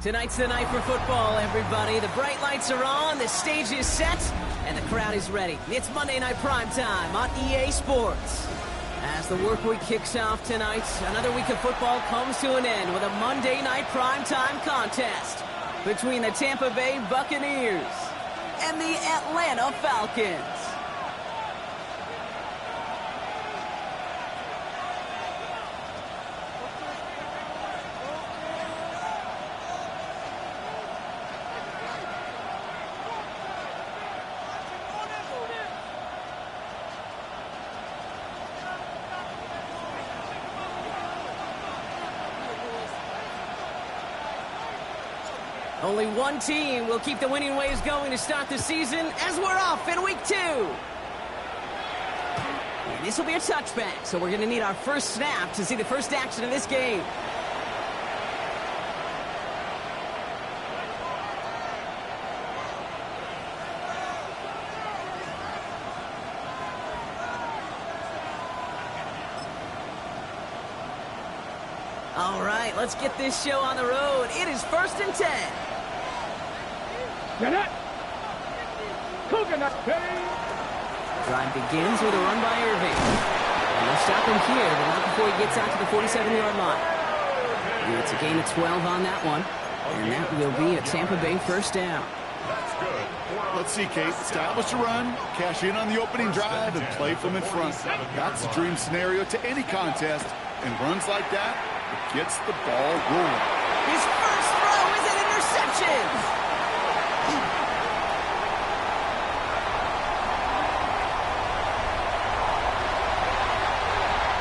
Tonight's the night for football, everybody. The bright lights are on, the stage is set, and the crowd is ready. It's Monday Night Primetime on EA Sports. As the work week kicks off tonight, another week of football comes to an end with a Monday Night Primetime contest between the Tampa Bay Buccaneers and the Atlanta Falcons. Only one team will keep the winning ways going to start the season as we're off in week 2. And this will be a touchback, so we're going to need our first snap to see the first action of this game. All right, let's get this show on the road. It is 1st and 10. Drive begins with a run by Irving. And they'll stop him here, but not before he gets out to the 47-yard line. And it's a gain of 12 on that one. And that will be a Tampa Bay first down. That's good. Let's see, Kate. Establish a run, cash in on the opening drive, and play from in front. That's the dream scenario to any contest. And runs like that, it gets the ball rolling. His first throw is an interception.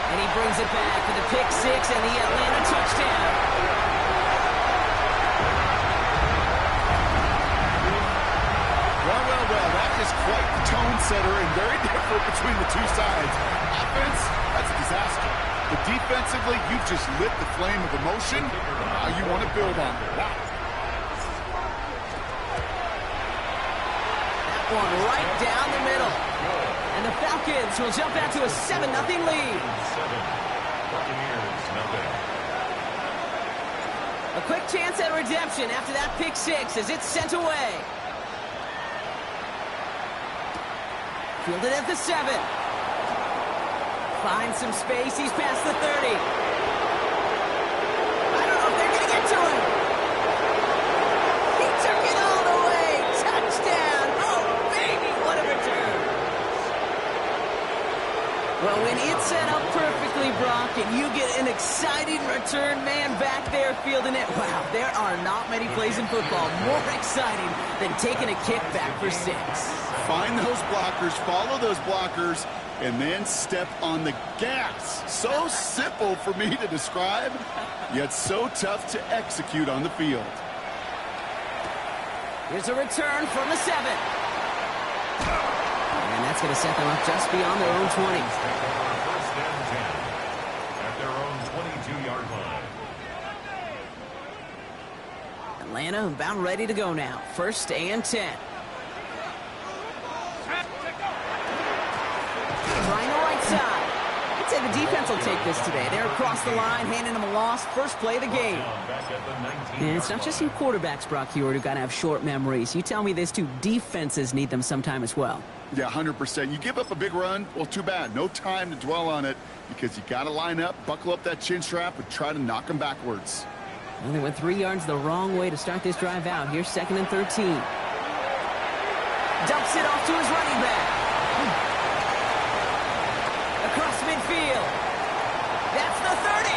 And he brings it back for the pick 6 and the Atlanta touchdown. Well, that is quite the tone setter and very different between the two sides. Offense, that's a disaster. But defensively, you've just lit the flame of emotion, and now you want to build on it. Wow. That one right down the middle. And the Falcons will jump out to a 7-0 lead. A quick chance at redemption after that pick 6 as it's sent away. Fielded at the 7. Finds some space. He's past the 30. I don't know if they're going to get to him. He took it all the way. Touchdown. Oh, baby, what a return. Well, when it's set up perfectly, Brock, and you get an exciting return man back there fielding it, wow, there are not many plays in football more exciting than taking a kick back for 6. Find those blockers, follow those blockers, and then step on the gas. So simple for me to describe, yet so tough to execute on the field. Here's a return from the 7. And that's going to set them up just beyond their own 20. First and 10 at their own 22-yard line. Atlanta about ready to go now. 1st and 10. Trying the right side. I'd say the defense will take this today. They're across the line, handing them a loss. First play of the game. And it's not just your quarterbacks, Brock Hewitt, who got to have short memories. You tell me this too. Defenses need them sometime as well. Yeah, 100%. You give up a big run, well, too bad. No time to dwell on it because you got to line up, buckle up that chin strap, and try to knock them backwards. Well, they went 3 yards the wrong way to start this drive out. Here's 2nd and 13. Dumps it off to his running back. Across midfield. That's the 30.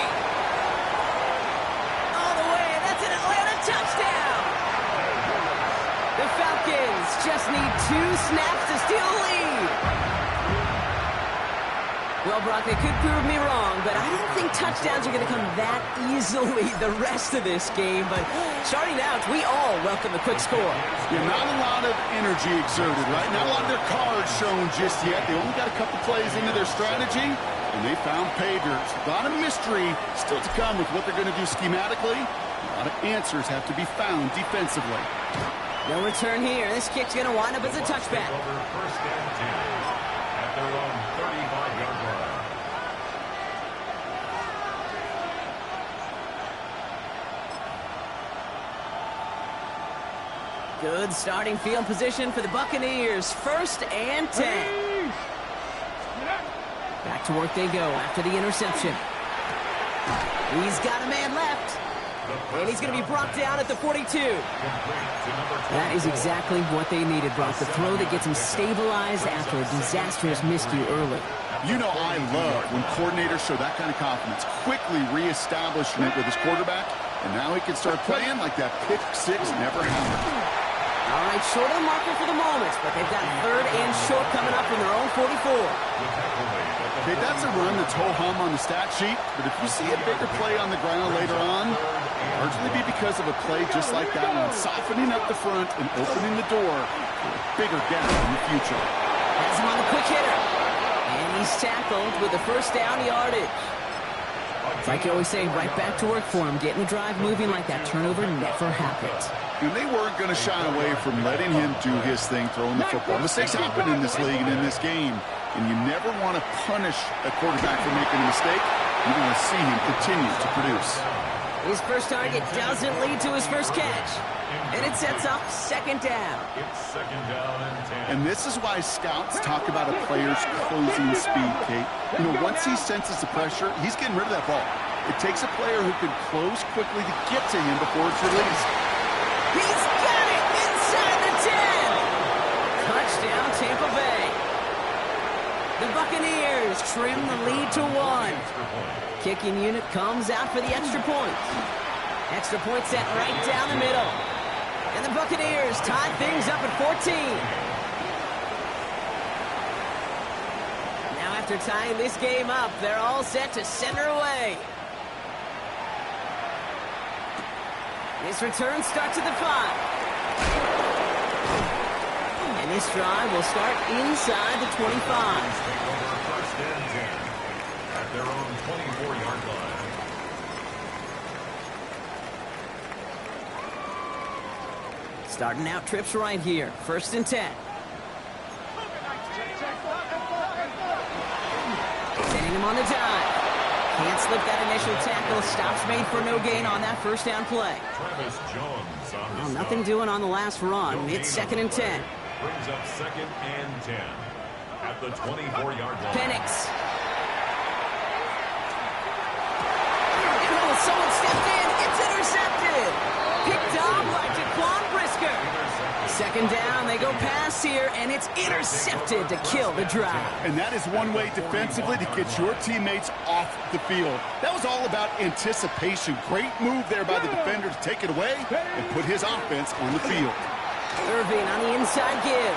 All the way, and that's an Atlanta touchdown. The Falcons just need 2 snaps to steal the lead. Well, Brock, they could prove me wrong, but I don't think touchdowns are going to come that easily the rest of this game. But starting out, we all welcome a quick score. Yeah, not a lot of energy exerted, right? Not a lot of their cards shown just yet. They only got a couple plays into their strategy, and they found pay dirt. A lot of mystery still to come with what they're going to do schematically. A lot of answers have to be found defensively. No return here. This kick's going to wind up as a touchback. First and 10 at their own 35-yard line. Good starting field position for the Buccaneers. 1st and 10. Back to work they go after the interception. He's got a man left. And he's going to be brought down at the 42. That is exactly what they needed, Brock. The throw that gets him stabilized after a disastrous miscue early. You know I love when coordinators show that kind of confidence, quickly reestablishing it with his quarterback, and now he can start playing like that pick six never happened. All right, short of the marker for the moment, but they've got 3rd and short coming up from their own 44. Okay, that's a run that's ho-hum on the stat sheet, but if you see a bigger play on the ground later on, largely be because of a play just like that one, softening up the front and opening the door for a bigger gap in the future. Has him on the quick hitter. And he's tackled with the 1st down yardage. It's like you always say, right back to work for him. Getting the drive moving like that turnover never happened. And they weren't going to shy away from letting him do his thing, throwing the football. Mistakes happen in this league and in this game, and you never want to punish a quarterback for making a mistake. You want to see him continue to produce. His first target doesn't lead to his first catch, and it sets up 2nd down. It's 2nd down and 10. And this is why scouts talk about a player's closing speed, Kate. You know, once he senses the pressure, he's getting rid of that ball. It takes a player who can close quickly to get to him before it's released. He's got it inside the 10. Touchdown, Tampa Bay. The Buccaneers trim the lead to 1. Kicking unit comes out for the extra point. Extra point set right down the middle. And the Buccaneers tie things up at 14. Now after tying this game up, they're all set to send her away. This return starts at the 5. And this drive will start inside the 25. Take over 1st and 10 at their own 24-yard line. Starting out trips right here. 1st and 10. Sending him on the dive. Can't slip that initial tackle. Stops made for no gain on that 1st down play. Travis Jones on the Nothing doing on the last run. It's 2nd and 10. Brings up 2nd and 10 at the 24-yard line. Penix. And someone stepped in. It's intercepted. Picked off by Jaquan Brisker. 2nd down. They go pass here, and it's intercepted to kill the drive. And that is one way defensively to get your teammates off the field. That was all about anticipation. Great move there by the defender to take it away and put his offense on the field. Irving on the inside give.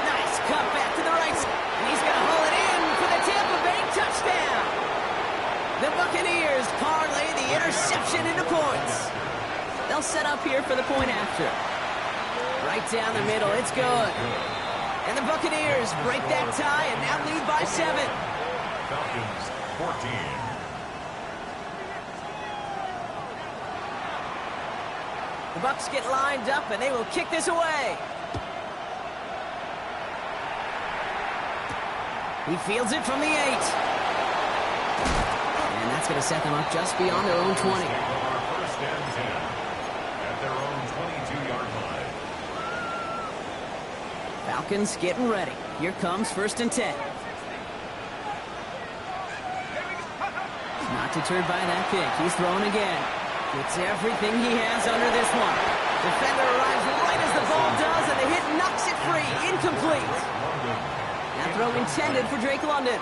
Nice cut back to the right side. And he's going to haul it in for the Tampa Bay touchdown. The Buccaneers parlay the interception into points. They'll set up here for the point after. Right down the middle. It's good. And the Buccaneers break that tie and now lead by 7. Falcons 14. The Bucs get lined up, and they will kick this away. He fields it from the 8. And that's going to set them up just beyond their own 20. 1st and 10 at their own 22-yard line. Falcons getting ready. Here comes 1st and 10. Not deterred by that kick. He's throwing again. Gets everything he has under this one. Defender arrives right as the ball does, and the hit knocks it free. Incomplete. That throw intended for Drake London.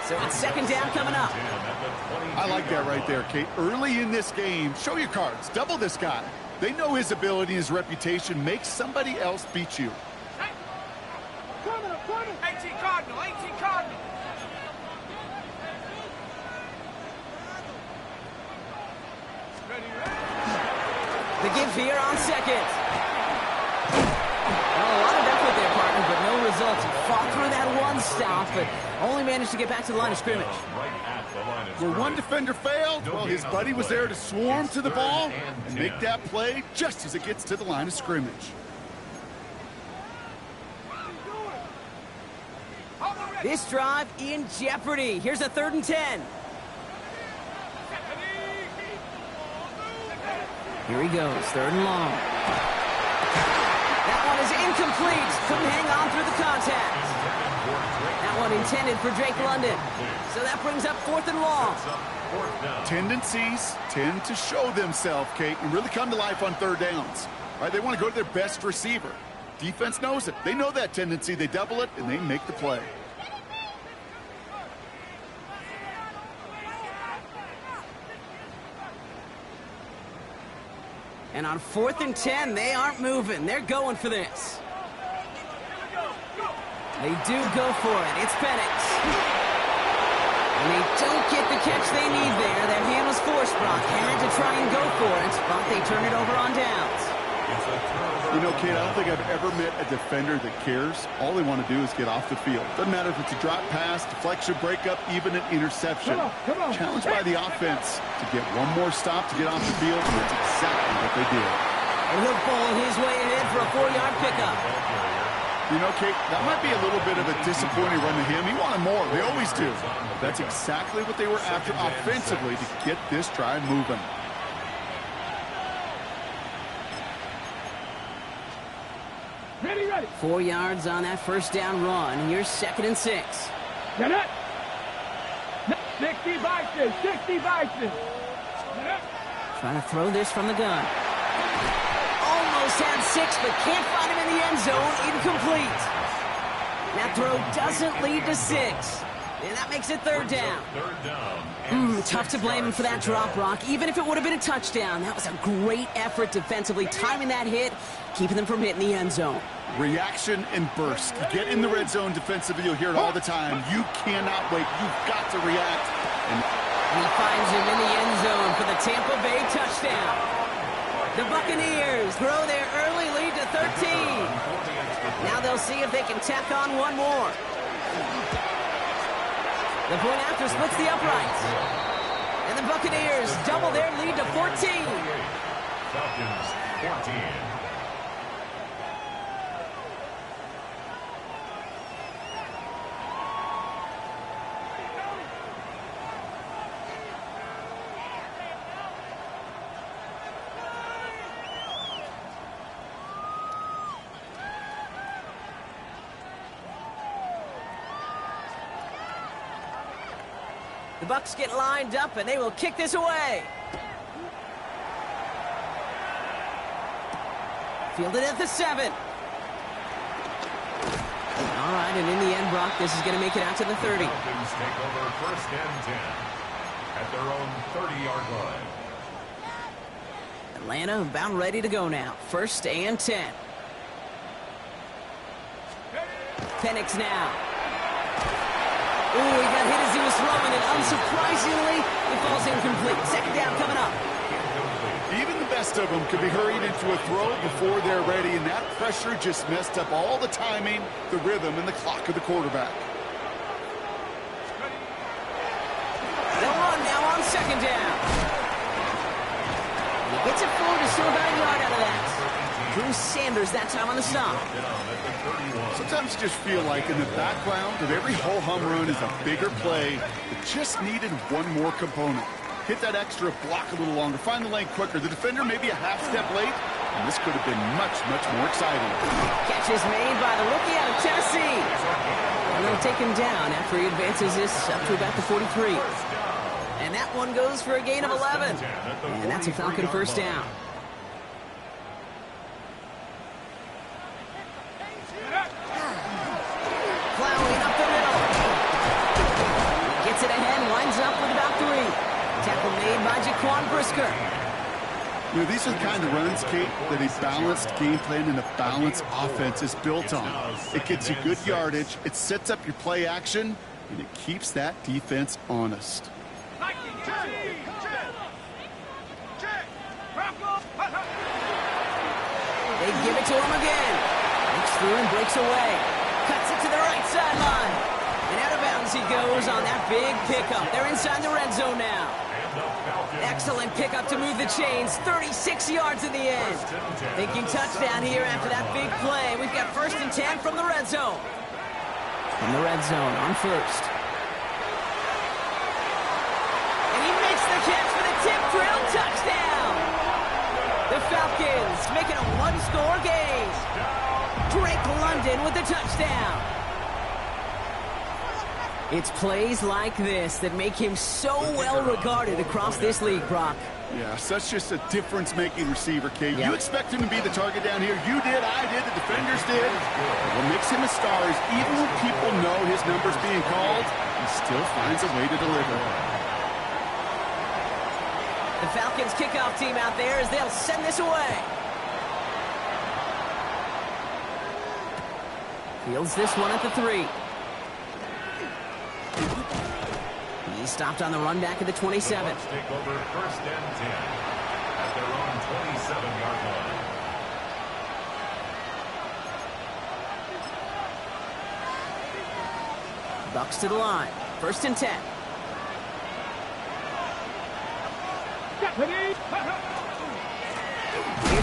So it's 2nd down coming up. I like that right there, Kate. Early in this game, show your cards. Double this guy. They know his ability and his reputation makes somebody else beat you. 18 Cardinal, 18 Cardinal. The give here on 2nd. Well, a lot of effort there, partner, but no results. He fought through that one stop, but only managed to get back to the line of scrimmage. Where one defender failed, well, his buddy was there to swarm to the ball and make that play just as it gets to the line of scrimmage. This drive in jeopardy. Here's a 3rd and 10. Here he goes, 3rd and long. That one is incomplete. Couldn't hang on through the contact. That one intended for Drake London. So that brings up 4th and long. Tendencies tend to show themselves, Kate, and really come to life on 3rd downs. Right? They want to go to their best receiver. Defense knows it. They know that tendency. They double it, and they make the play. And on 4th and 10, they aren't moving. They're going for this. They do go for it. It's Penix. And they don't get the catch they need there. Their hand was forced, Brock. Had to try and go for it, but they turn it over on downs. You know, Kate, I don't think I've ever met a defender that cares. All they want to do is get off the field. Doesn't matter if it's a drop pass, deflection, breakup, even an interception. Challenged by the offense to get one more stop to get off the field, and that's exactly what they did. And he'll bowl his way ahead for a 4-yard pickup. You know, Kate, that might be a little bit of a disappointing run to him. He wanted more. They always do. That's exactly what they were after offensively to get this drive moving. Ready. 4 yards on that 1st down run. Here's 2nd and 6. Get it. 60 boxes. 60 boxes. Trying to throw this from the gun. Almost had 6, but can't find him in the end zone. Incomplete. That throw doesn't lead to 6. And that makes it 3rd down. Tough to blame him for that drop, Brock. Even if it would have been a touchdown, that was a great effort defensively, timing that hit, keeping them from hitting the end zone. Reaction and burst. You get in the red zone defensively, you'll hear it all the time. You cannot wait. You've got to react. And he finds him in the end zone for the Tampa Bay touchdown. The Buccaneers grow their early lead to 13. Now they'll see if they can tack on one more. The point after splits the uprights. And the Buccaneers double their lead to 14. Falcons 14. The Bucs get lined up, and they will kick this away. Fielded at the 7. All right, and in the end, Brock, this is going to make it out to the 30. Falcons take over 1st and 10 at their own 30-yard line. Atlanta about ready to go now. 1st and 10. Penix now. Ooh, he got hit as he was throwing, and unsurprisingly, it falls incomplete. 2nd down coming up. Even the best of them could be hurried into a throw before they're ready, and that pressure just messed up all the timing, the rhythm, and the clock of the quarterback. They'll run now on 2nd down. And he gets it forward to still about a yard out of that. Drew Sanders that time on the stop. Sometimes you just feel like in the background of every ho-hum run is a bigger play that just needed one more component. Hit that extra block a little longer, find the lane quicker. The defender may be a half step late, and this could have been much, much more exciting. Catch is made by the rookie out of Tennessee. And they'll take him down after he advances this up to about the 43. And that one goes for a gain of 11. And that's a Falcon 1st down. Plowing up the middle. Gets it ahead, lines up with about 3. Tackle made by Jaquan Brisker. You know, these are the kind of runs, Kate, that a balanced game plan and a balanced offense is built on. It gets you good yardage, it sets up your play action, and it keeps that defense honest. They give it to him again. Breaks through and breaks away. Cuts it to the right sideline. And out of bounds he goes on that big pickup. They're inside the red zone now. Excellent pickup to move the chains. 36 yards in the end. Thinking touchdown here after that big play. We've got 1st and 10 from the red zone. From the red zone on 1st. And he makes the catch for the tip drill touchdown. the Falcons make it a one-score game. Drake London with the touchdown. It's plays like this that make him so well regarded across this league, Brock. Yeah, such just a difference-making receiver, Kate. Yeah. You expect him to be the target down here. You did, I did, the defenders did. What makes him a star is even when people know his number's being called, he still finds a way to deliver. The Falcons kickoff team out there as they'll send this away. Fields this one at the 3. He's stopped on the run back at the 27. The Bucs take over 1st and 10 at their own 27-yard line. Bucs to the line. 1st and 10. Here's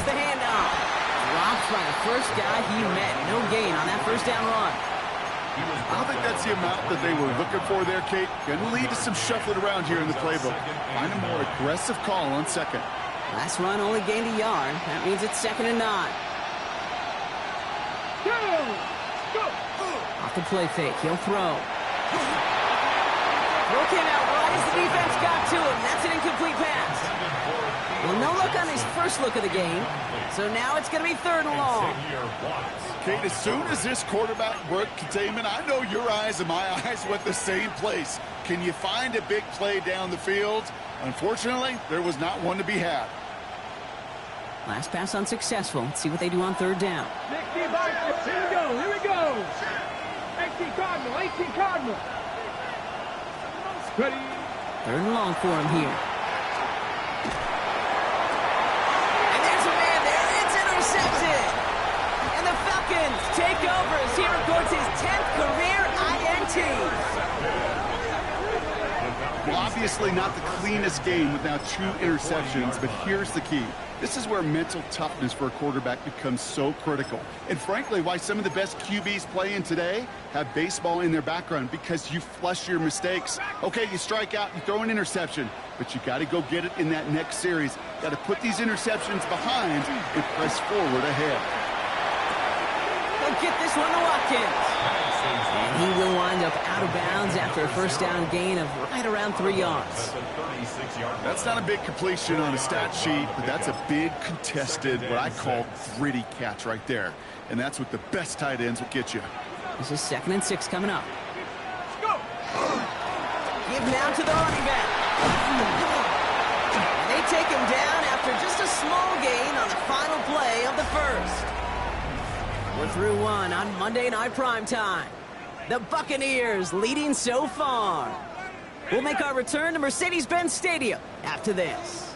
the handoff. Dropped by the first guy he met. No gain on that first down run. I don't think that's the amount that they were looking for there, Kate. Going to lead to some shuffling around here in the playbook. Find a more aggressive call on 2nd. Last run only gained a yard. That means it's 2nd and 9. Off the play fake. He'll throw. Throw came out right as the defense got to him. That's an incomplete pass. Well, no look on his first look of the game. So now it's going to be 3rd and long. Kate, as soon as this quarterback broke containment, I know your eyes and my eyes went the same place. Can you find a big play down the field? Unfortunately, there was not one to be had. Last pass unsuccessful. Let's see what they do on 3rd down. 60 Vikings. Here we go. Here we go. 18 Cardinal. 18 Cardinal. Ready. 3rd and long for him here. And there's a man there. It's intercepted. And the Falcons take over as he records his 10th career INT. Well, obviously not the cleanest game with now 2 interceptions, but here's the key. This is where mental toughness for a quarterback becomes so critical. And frankly, why some of the best QBs playing today have baseball in their background, because you flush your mistakes. Okay, you strike out, you throw an interception, but you got to go get it in that next series. Got to put these interceptions behind and press forward ahead. He'll get this one to Watkins. And he will wind up out of bounds after a first down gain of right around 3 yards. That's not a big completion on a stat sheet, but that's a big contested, what I call gritty catch right there. And that's what the best tight ends will get you. This is 2nd and 6 coming up. Give now to the running back. And they take him down after just a small gain on the final play of the first. We're through one on Monday Night Primetime. The Buccaneers leading so far. We'll make our return to Mercedes-Benz Stadium after this.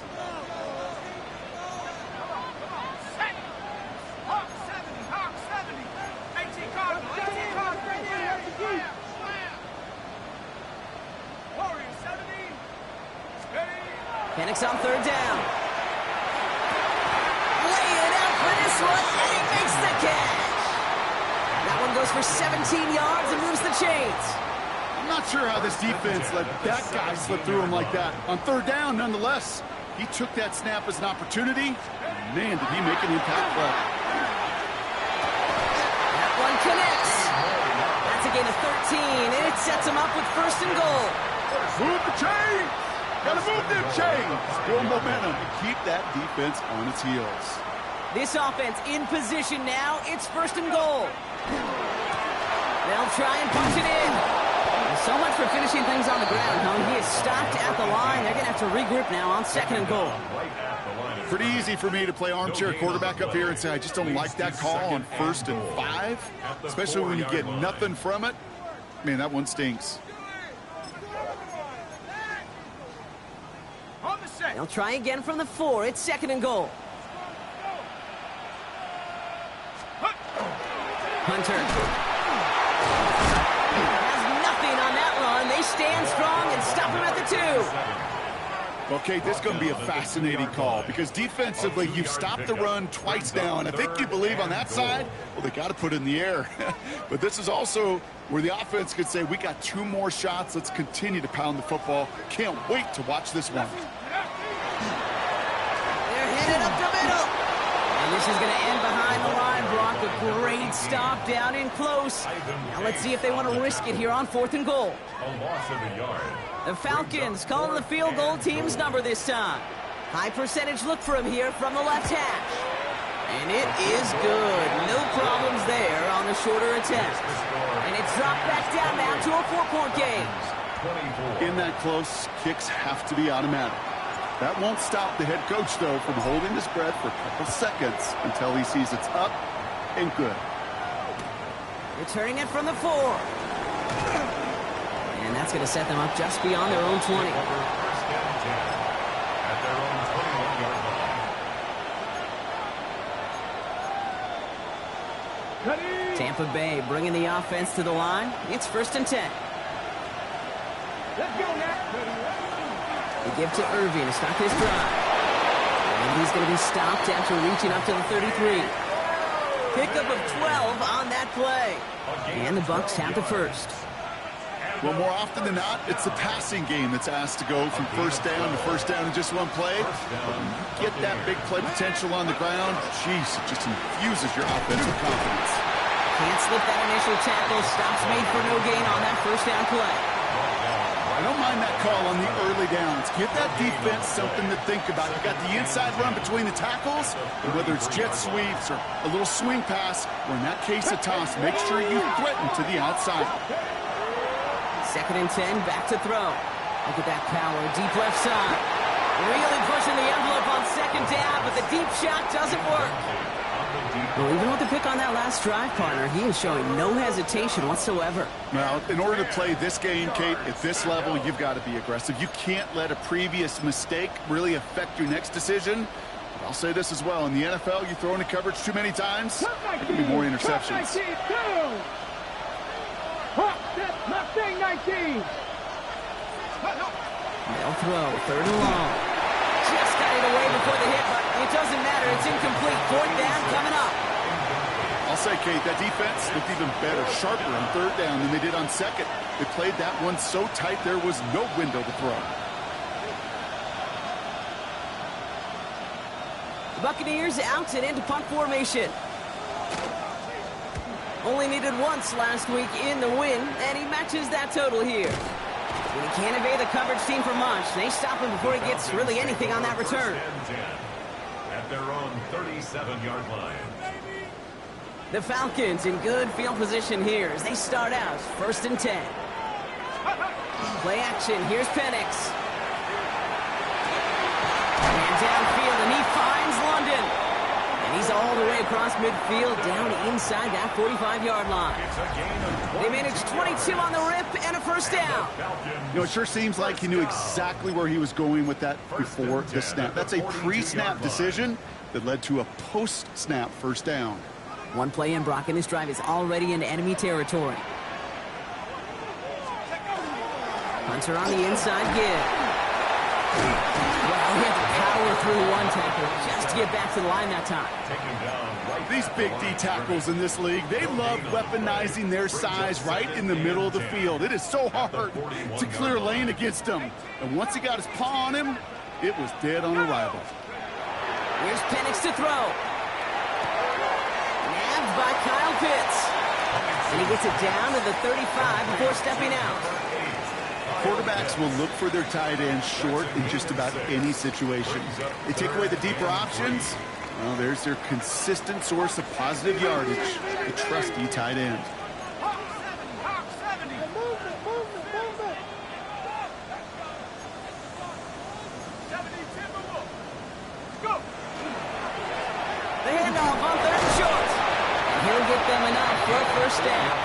Penix on 3rd down. Lay it out for this one, and he makes the catch. That one goes for 17 yards and moves the chains. I'm not sure how this defense let that guy slip through him like that. On 3rd down, nonetheless, he took that snap as an opportunity. Man, did he make an impact play. That one connects. That's a gain of 13, and it sets him up with 1st and goal. Move the chain! Gotta move them chains! Build momentum to keep that defense on its heels. This offense in position now. It's 1st and goal. They'll try and punch it in. So much for finishing things on the ground, huh? He is stopped at the line. They're going to have to regroup now on 2nd and goal. Pretty easy for me to play armchair quarterback up here and say I just don't like that call on 1st and 5, especially when you get nothing from it. Man, that one stinks. They'll try again from the 4. It's 2nd and goal. Hunter has nothing on that run. They stand strong and stop him at the 2. Okay, this is going to be a fascinating call because defensively, you've stopped the run twice now, and I think you believe on that side, well, they got to put it in the air. But this is also where the offense could say, we got 2 more shots. Let's continue to pound the football. Can't wait to watch this one. They're headed up the middle. And this is going to end behind the line, Brock. A great stop down in close. Now let's see if they want to risk it here on 4th and goal. A loss of a yard. The Falcons calling the field goal team's number this time. High percentage look for him here from the left hash. And it is good. No problems there on the shorter attempt. And it's dropped back down now to a 4-point game. In that close, kicks have to be automatic. That won't stop the head coach, though, from holding his breath for a couple seconds until he sees it's up and good. Returning it from the 4. And that's going to set them up just beyond their own 20. First down 10 at their own 21-yard line. Tampa Bay bringing the offense to the line. It's 1st and 10. Let's go now. They give to Irving to start his drive. And he's going to be stopped after reaching up to the 33. Pickup of 12 on that play. And the Bucs have the first. Well, more often than not, it's the passing game that's asked to go from first down to first down in just one play. But when you get that big play potential on the ground, jeez, it just infuses your offensive confidence. Can't slip that initial tackle. Stops made for no gain on that first down play. I don't mind that call on the early downs. Give that defense something to think about. You got the inside run between the tackles, and whether it's jet sweeps or a little swing pass, or in that case a toss, make sure you threaten to the outside. 2nd and 10, back to throw. Look at that power, deep left side. Really pushing the envelope on 2nd down, but the deep shot doesn't work. Well, even with the pick on that last drive, partner, he is showing no hesitation whatsoever. Now, in order to play this game, Kate, at this level, you've got to be aggressive. You can't let a previous mistake really affect your next decision. But I'll say this as well. In the NFL, you throw into coverage too many times, there could be more interceptions. Mustang 19. They'll throw, 3rd and long. Just got it away before the hit, but it doesn't matter. It's incomplete. 4th down coming up. I'll say, Kate, that defense looked even better, sharper on 3rd down than they did on 2nd. They played that one so tight there was no window to throw. The Buccaneers out and into punt formation. Only needed once last week in the win, and he matches that total here. When he can't evade the coverage team for much, they stop him before he gets really anything on that return. At their own 37-yard line. The Falcons in good field position here as they start out 1st and 10. Play action. Here's Penix. And downfield, and he finds London. And he's all the way across midfield, down inside that 45-yard line. They managed 22 on the rip and a 1st down. You know, it sure seems like he knew exactly where he was going with that before the snap. That's a pre-snap decision that led to a post-snap 1st down. One play in, Brock, and his drive is already in enemy territory. Hunter on the inside give. Well, he had to power through one tackle just to get back to the line that time. These big D tackles in this league, they love weaponizing their size right in the middle of the field. It is so hard to clear lane against them. And once he got his paw on him, it was dead on arrival. Here's Penix to throw. Nabbed by Kyle Pitts. And he gets it down to the 35 before stepping out. Quarterbacks will look for their tight ends short in just about any situation. They take away the deeper options. Well, there's their consistent source of positive yardage, the trusty tight end. The handoff on 3rd and short. And he'll get them enough for a 1st down.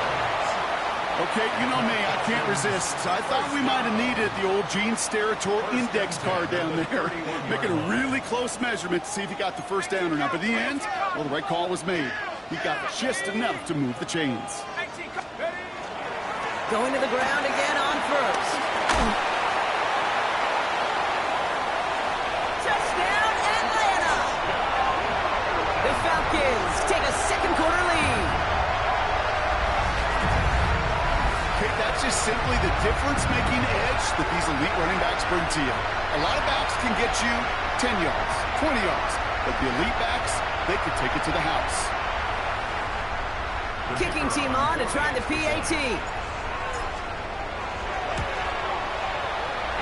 Okay, you know me, I can't resist. I thought we might have needed the old Gene Steratore index card down there, making a really close measurement to see if he got the 1st down or not. But in the end, well, the right call was made. He got just enough to move the chains. Going to the ground again on 1st. Touchdown, Atlanta! The Falcons take a 2nd quarter lead. That's just simply the difference-making edge that these elite running backs bring to you. A lot of backs can get you 10 yards, 20 yards, but the elite backs, they could take it to the house. Kicking team on to try the PAT.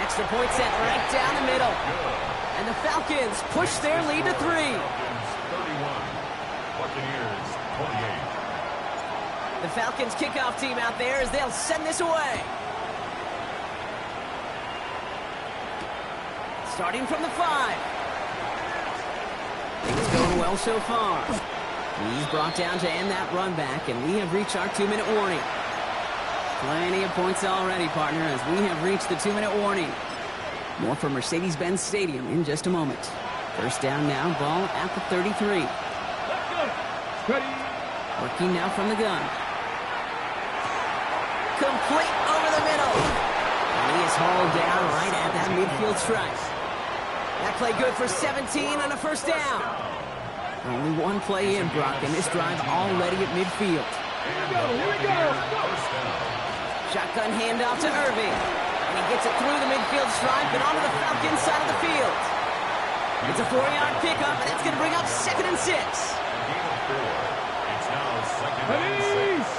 Extra point set right down the middle. And the Falcons push their lead to 3. Falcons 31, Buccaneers 28. The Falcons kickoff team out there as they'll send this away. Starting from the 5. Things going well so far. He's brought down to end that run back, and we have reached our 2-minute warning. Plenty of points already, partner, as we have reached the 2-minute warning. More from Mercedes-Benz Stadium in just a moment. First down now, ball at the 33. Working now from the gun. Complete over the middle. And he is hauled down right at that midfield stripe. That play good for 17 on a first down. Only one play in, Brock, and this drive already at midfield. Here we go. Shotgun handoff to Irving. And he gets it through the midfield stripe and onto the Falcons side of the field. It's a 4-yard pickup, and it's going to bring up 2nd and 6. Game of 4. It's now 2nd and 6.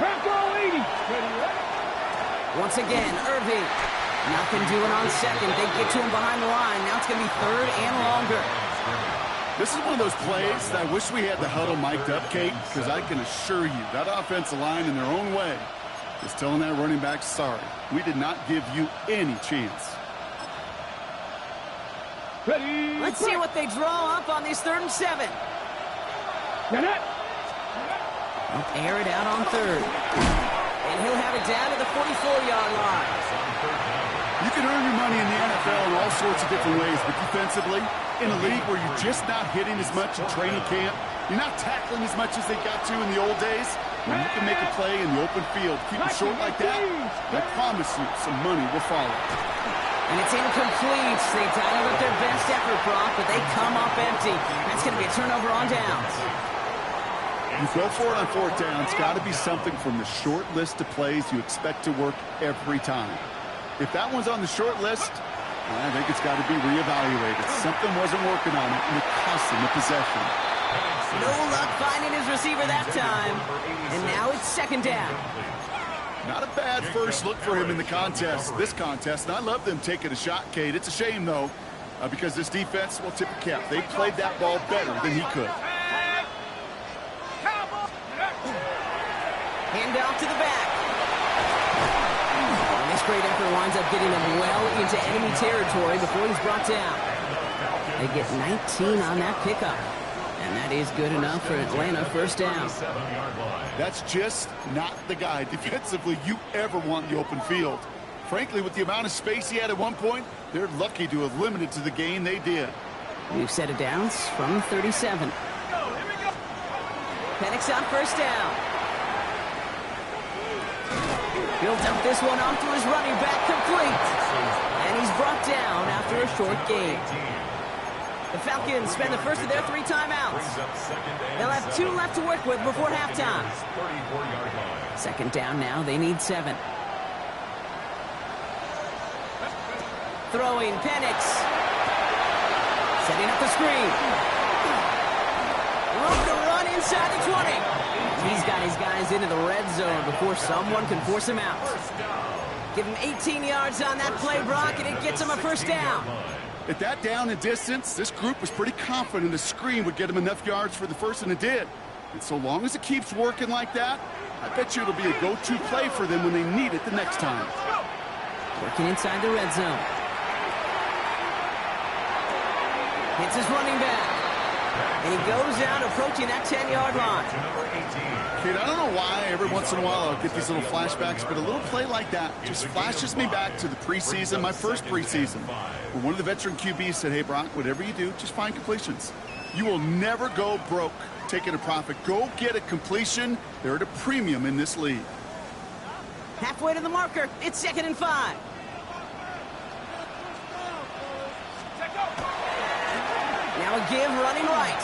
Crack roll 80. Once again, Irving. Nothing doing on 2nd. They get to him behind the line. Now it's going to be 3rd and longer. This is one of those plays that I wish we had the huddle mic'd up, Kate, because I can assure you that offensive line in their own way is telling that running back, sorry, we did not give you any chance. Ready. Let's see what they draw up on this 3rd and 7. Get it. They'll air it out on 3rd. And he'll have it down to the 44-yard line. You can earn your money in the NFL in all sorts of different ways, but defensively, in a league where you're just not hitting as much in training camp, you're not tackling as much as they got to in the old days, when you can make a play in the open field, keep it short like that, I promise you some money will follow. And it's incomplete. They dialed up their best effort, Brock, but they come up empty. That's going to be a turnover on downs. You go for it on 4th down. It's got to be something from the short list of plays you expect to work every time. If that one's on the short list, I think it's got to be reevaluated. Something wasn't working on it, and it cost him the possession. No luck finding his receiver that time. And now it's 2nd down. Not a bad first look for him in the this contest, and I love them taking a shot, Kate. It's a shame, though, because this defense, well, tip of cap, they played that ball better than he could. Hand off to the back. And this great effort winds up getting them well into enemy territory before he's brought down. They get 19 on that pickup. And that is good enough for Atlanta first down. That's just not the guy defensively you ever want in the open field. Frankly, with the amount of space he had at one point, they're lucky to have limited to the gain they did. New set of downs from 37. Penix on first down. Built up this one off to his running back, complete. And he's brought down after a short gain. The Falcons spend the first of their 3 timeouts. They'll have 2 left to work with before halftime. 2nd down now, they need 7. Throwing, Penix. Setting up the screen. Room to run inside the 20. He's got his guys into the red zone before someone can force him out. Give him 18 yards on that play, Brock, and it gets him a first down. At that down and distance, this group was pretty confident the screen would get him enough yards for the first, and it did. And so long as it keeps working like that, I bet you it'll be a go-to play for them when they need it the next time. Working inside the red zone. Hits his running back. And he goes out approaching that 10-yard line. Kid, I don't know why every once in a while I'll get these little flashbacks, but a little play like that just flashes me back to the preseason, my first preseason, where one of the veteran QBs said, hey, Brock, whatever you do, just find completions. You will never go broke taking a profit. Go get a completion. They're at a premium in this league. Halfway to the marker. It's 2nd and 5. Now a give running right.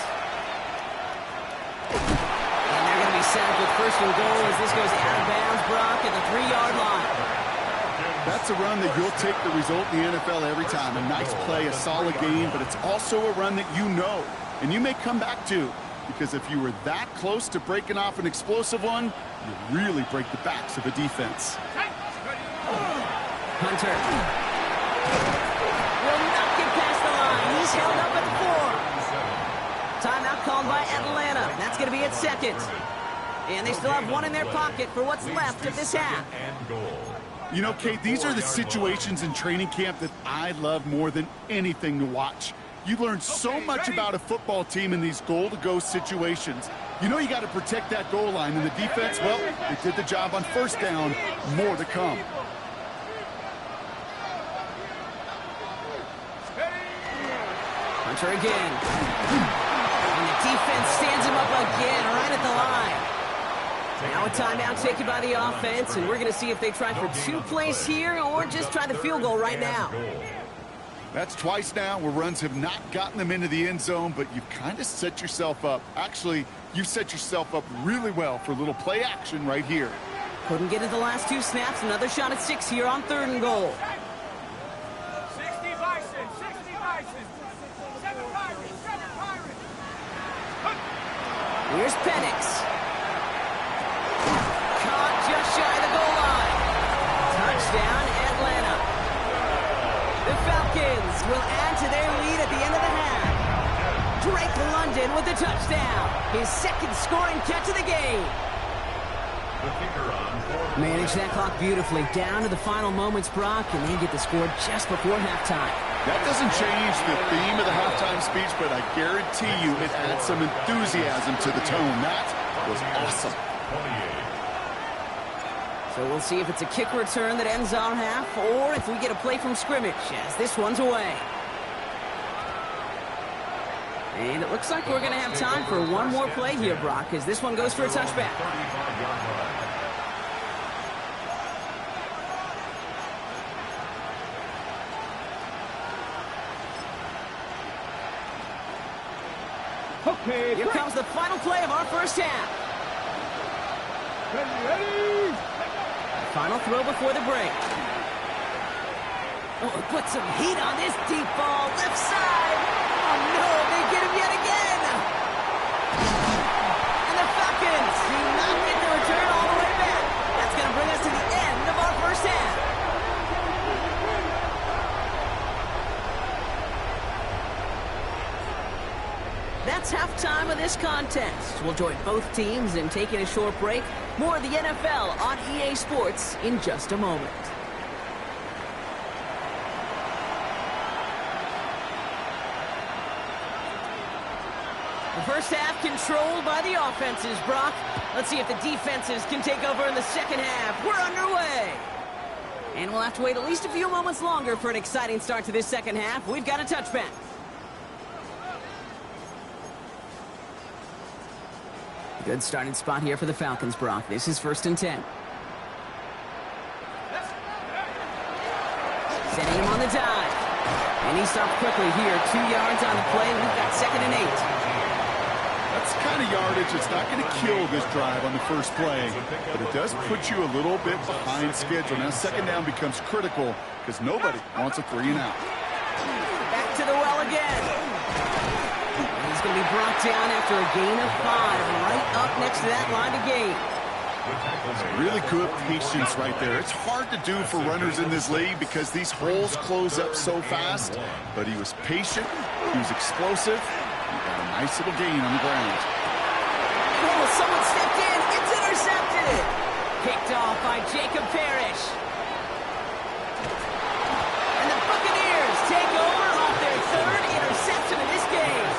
And they're going to be set up with 1st and goal as this goes out of bounds, Brock, at the 3-yard line. That's a run that you'll take the result in the NFL every time. A nice play, a solid game, but it's also a run that you know, and you may come back to. Because if you were that close to breaking off an explosive one, you really break the backs of a defense. Hunter will not get past the line. He's held up at the 4. Timeout called by Atlanta. That's going to be at second. And they still have one in their pocket for what's left of this half. You know, Kate, these are the situations in training camp that I love more than anything to watch. You learn so much about a football team in these goal-to-go situations. You know you got to protect that goal line, and the defense, well, they did the job on first down. More to come. Hunter again. And the defense stands him up again right at the line. Now a timeout taken by the offense, and we're going to see if they try for 2 plays here or just try the field goal right now. That's twice now where runs have not gotten them into the end zone, but you've kind of set yourself up. Actually, you've set yourself up really well for a little play action right here. Couldn't get it the last 2 snaps. Another shot at 6 here on 3rd and goal. 60 Bison, 60 Bison. 7 Pirates, 7 Pirates. Here's Penix. Caught just shy of the goal line. Touchdown, Atlanta. The Falcons will add to their lead at the end of the half. Drake London with the touchdown. His 2nd scoring catch of the game. Manage that clock beautifully down to the final moments, Brock, and they get the score just before halftime. That doesn't change the theme of the halftime speech, but I guarantee you it adds some enthusiasm to the tone. That was awesome. So we'll see if it's a kick return that ends our half, or if we get a play from scrimmage, as this one's away. And it looks like we're going to have time for one more play here, Brock, as this one goes for a touchback. Okay, Here comes the final play of our first half. ready. Final throw before the break. Oh, put some heat on this deep ball. Left side. Oh, no, they get him yet again. And the Falcons do not get the return all the way back. That's going to bring us to the end of our first half. That's halftime of this contest. We'll join both teams in taking a short break. More of the NFL on EA Sports in just a moment. The first half controlled by the offenses, Brock. Let's see if the defenses can take over in the second half. We're underway. And we'll have to wait at least a few moments longer for an exciting start to this second half. We've got a touchback. Good starting spot here for the Falcons, Brock. This is 1st and 10. Setting him on the dive. And he stopped quickly here. 2 yards on the play. We've got 2nd and 8. That's the kind of yardage that's not going to kill this drive on the first play, but it does put you a little bit behind schedule. Now 2nd down becomes critical because nobody wants a 3 and out. Back to the well again. He's going to be brought down after a gain of 5, right up next to that line of gain. Really good patience right there. It's hard to do for runners in this league because these holes close up so fast, but he was patient, he was explosive, he got a nice little gain on the ground. Oh, someone stepped in. It's intercepted. Picked off by Jacob Parrish. And the Buccaneers take over off their 3rd interception of this game.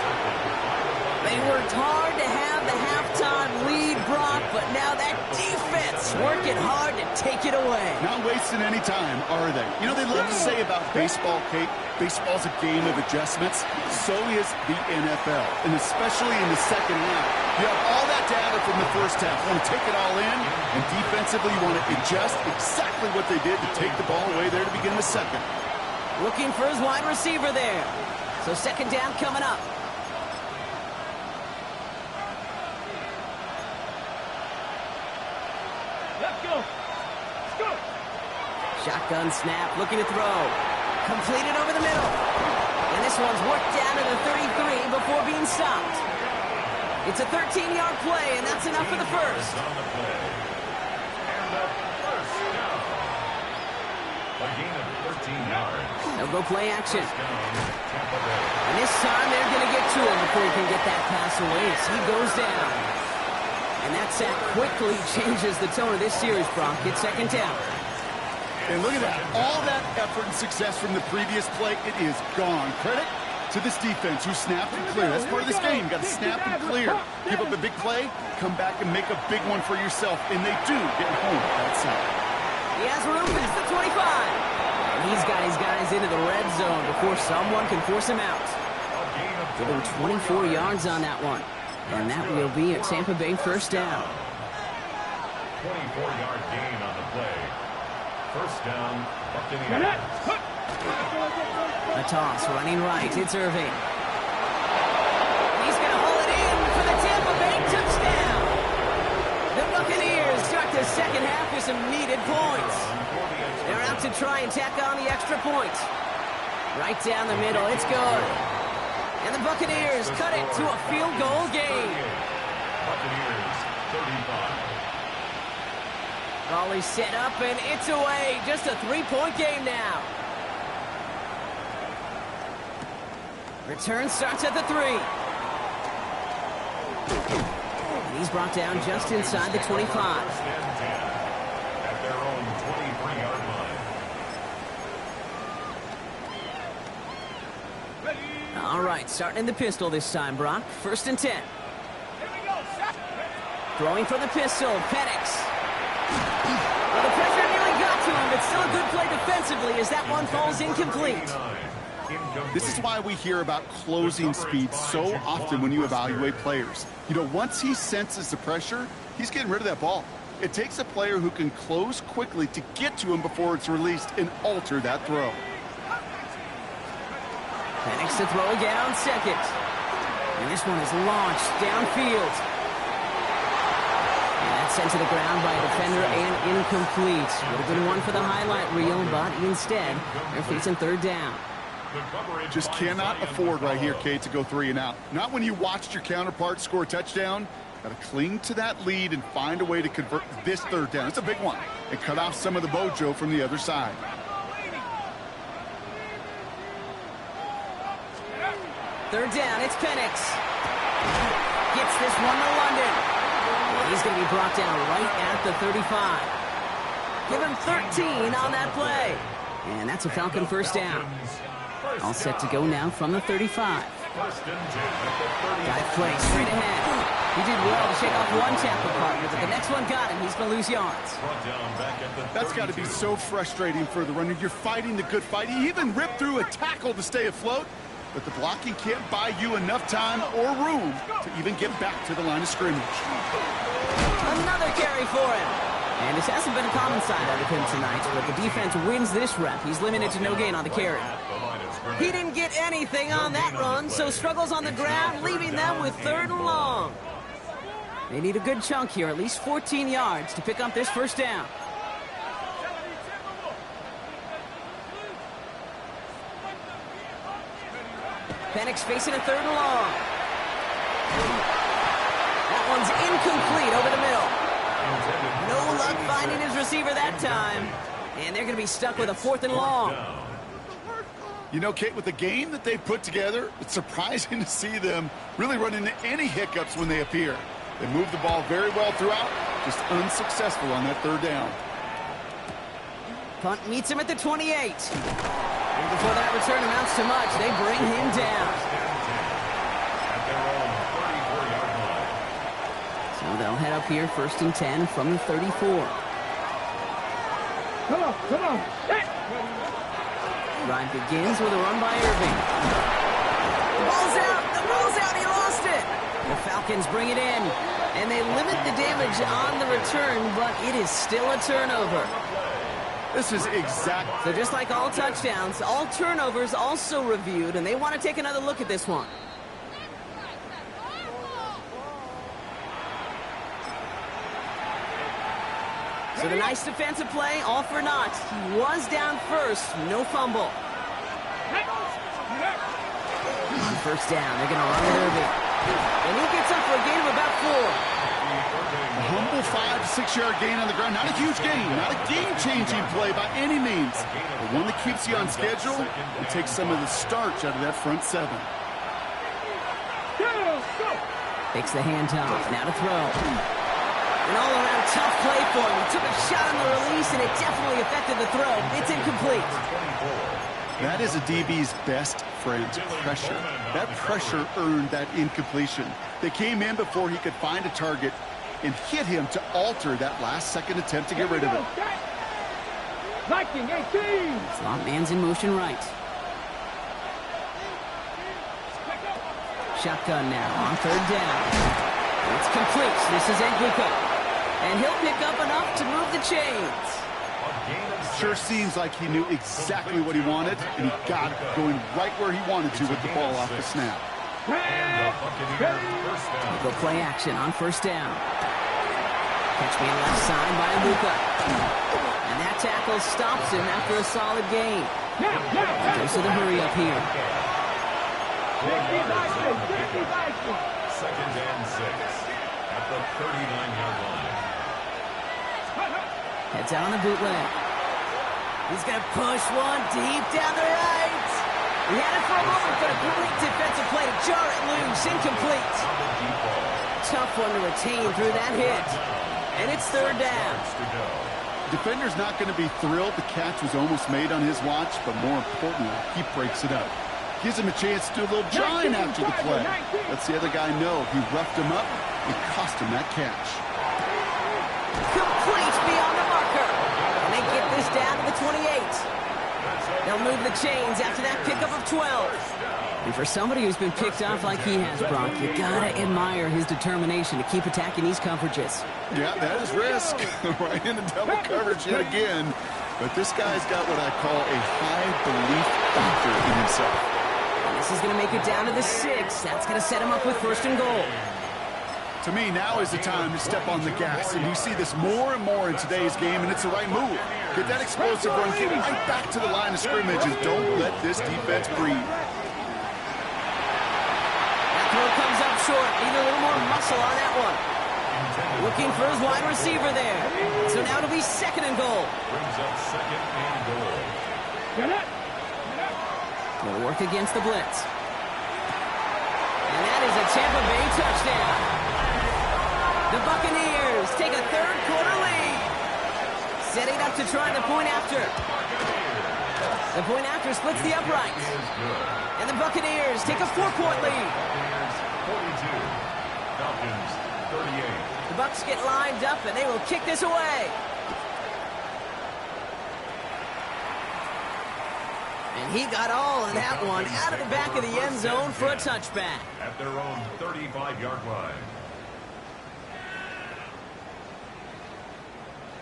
They worked hard to have the halftime lead, Brock, but now that defense working hard to take it away. Not wasting any time, are they? You know, they love to say about baseball, Kate, baseball's a game of adjustments. So is the NFL, and especially in the second half. You have all that data from the first half. You want to take it all in, and defensively you want to adjust exactly what they did to take the ball away there to begin the second. Looking for his wide receiver there. So 2nd down coming up. Shotgun snap, looking to throw. Completed over the middle. And this one's worked down to the 33 before being stopped. It's a 13-yard play, and that's enough for the first. A gain of 13 yards. They'll go play action. And this time they're going to get to him before he can get that pass away as he goes down. And that sack quickly changes the tone of this series, Brock. It's second down. And look at that. All that effort and success from the previous play, it is gone. Credit to this defense who snapped and cleared. That's part of this game. You got to snap and clear. Give up a big play, come back and make a big one for yourself. And they do get home that side. He has room past the 25. And he's got his guys into the red zone before someone can force him out. Give him 24 yards on that one. And that will be a Tampa Bay first down. 24-yard gain on the play. First down, Buccaneers. A toss running right. It's Irving. He's going to haul it in for the Tampa Bay touchdown. The Buccaneers start the second half with some needed points. They're out to try and tack on the extra point. Right down the middle. It's good. And the Buccaneers cut it to a field goal game. Buccaneers, 35. Ball is set up, and it's away. Just a three-point game now. Return starts at the 3. And he's brought down just inside the 25. First and 10 at their own 23-yard line. All right, starting in the pistol this time, Brock. First and 10. Throwing for the pistol, Penix. Well, the pressure nearly got to him, but still a good play defensively as that one falls incomplete. This is why we hear about closing speed so often when you evaluate players. You know, once he senses the pressure, he's getting rid of that ball. It takes a player who can close quickly to get to him before it's released and alter that throw. Penix to throw again on second. And this one is launched downfield. And that's sent to the ground by a defender and incomplete. Would have been one for the highlight reel, but instead, they're facing third down. Just cannot afford right here, Kate, to go 3 and out. Not when you watched your counterpart score a touchdown. Got to cling to that lead and find a way to convert this third down. It's a big one. And cut off some of the mojo from the other side. Third down, it's Penix. Gets this one to London. And he's going to be brought down right at the 35. Give him 13 on that play. And that's a Falcon first down. All set to go now from the 35. Dive play straight ahead. He did well to shake off one tackle partner, but the next one got him. He's going to lose yards. That's got to be so frustrating for the runner. You're fighting the good fight. He even ripped through a tackle to stay afloat, but the blocking can't buy you enough time or room to even get back to the line of scrimmage. Another carry for him. And this hasn't been a common side out of him tonight, but the defense wins this rep. He's limited to no gain on the carry. He didn't get anything on that run, so struggles on the ground, leaving them with third and long. They need a good chunk here, at least 14 yards to pick up this first down. Penix facing a third and long. That one's incomplete over the middle. No luck finding his receiver that time. And they're going to be stuck with a fourth and long. You know, Kate, with the game that they've put together, it's surprising to see them really run into any hiccups when they appear. They move the ball very well throughout, just unsuccessful on that third down. Punt meets him at the 28. And before that return amounts to much, they bring him down. So they'll head up here, first and 10 from the 34. Come on. Hey. Drive begins with a run by Irving. The ball's out, he lost it. The Falcons bring it in, and they limit the damage on the return, but it is still a turnover. This is exact. So just like all touchdowns, all turnovers also reviewed, and they want to take another look at this one. So the nice defensive play, all for naught. He was down first, no fumble. On first down, they're going to run it Irving. And he gets up for a gain of about 4. A humble 5 to 6 yard gain on the ground. Not a huge gain, not a game-changing play by any means, but one that keeps you on schedule and takes some of the starch out of that front 7. Takes the handoff, now to throw. An all-around tough play for him. He took a shot on the release, and it definitely affected the throw. It's incomplete. That is a DB's best friend, pressure. That pressure earned that incompletion. They came in before he could find a target and hit him to alter that last-second attempt to get rid of it. Viking 18. Slot man's in motion right. Shotgun now on third down. It's complete. This is Englico. And he'll pick up enough to move the chains. Sure seems like he knew exactly what he wanted, and he got it going right where he wanted to with the ball off the snap. Go play action on first down. Catch me left side by Luka. And that tackle stops him after a solid gain. Goes to the hurry up here. Second and 6 at the 39-yard line. Heads out on the bootleg. He's going to push one deep down the right. He had it for a moment, but a great defensive play to jar it loose. Incomplete. Tough one to retain through that hit. And it's third down. Defender's not going to be thrilled the catch was almost made on his watch, but more importantly, he breaks it up. Gives him a chance to do a little jawing after the play. Lets the other guy know he roughed him up and cost him that catch. Complete beyond the marker. And they get this down to the 28. They'll move the chains after that pickup of 12. And for somebody who's been picked off like he has, Brock, you gotta admire his determination to keep attacking these coverages. Yeah, that is risk. Right into double coverage yet again. But this guy's got what I call a high belief factor in himself. And this is going to make it down to the 6. That's going to set him up with first and goal. To me, now is the time to step on the gas. And you see this more and more in today's game, and it's the right move. Get that explosive run, get right back to the line of scrimmage, and don't let this defense breathe. That throw comes up short. Need a little more muscle on that one. Looking for his wide receiver there. So now it'll be second and goal. Brings up second and goal. They'll work against the blitz. And that is a Tampa Bay touchdown. The Buccaneers take a third-quarter lead. Setting up to try the point after. The point after splits the uprights. And the Buccaneers take a 4-point lead. 42. Falcons 38. The Bucs get lined up, and they will kick this away. And he got all of that one out of the back of the end zone for a touchback. At their own 35-yard line.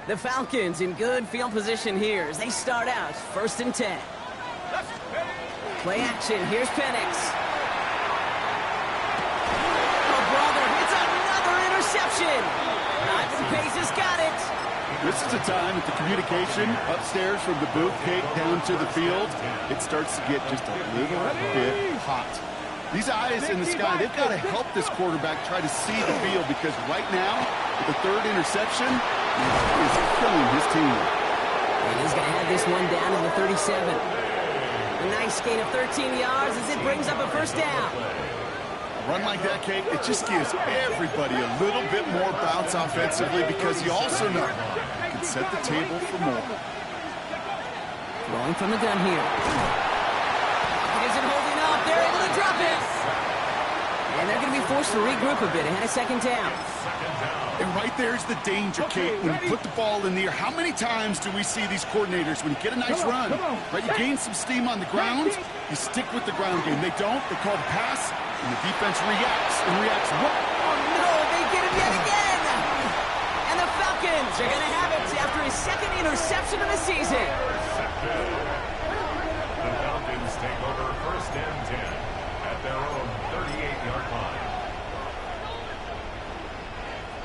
The Falcons in good field position here as they start out first and 10. Play action. Here's Penix. Oh, brother, it's another interception. Ivan Pace has got it. This is a time that the communication upstairs from the booth gate down to the field, it starts to get just a little bit hot. These eyes in the sky, they've got to help this quarterback try to see the field, because right now, with the third interception, he's killing his team. And he's going to have this one down in the 37. A nice gain of 13 yards as it brings up a first down. A run like that, Kate, it just gives everybody a little bit more bounce offensively, because you also know you can set the table for more. Rolling from the gun here. It isn't holding up. They're able to drop it. And they're going to be forced to regroup a bit ahead of second down. And right there's the danger, Kate, when you put the ball in the air. How many times do we see these coordinators, when you get a nice run, right, you gain some steam on the ground, you stick with the ground game. They don't, they call the pass, and the defense reacts, and reacts. Oh, no, they get him yet again. And the Falcons are going to have it after his second interception of the season. The Falcons take over first and 10 at their own 38-yard line.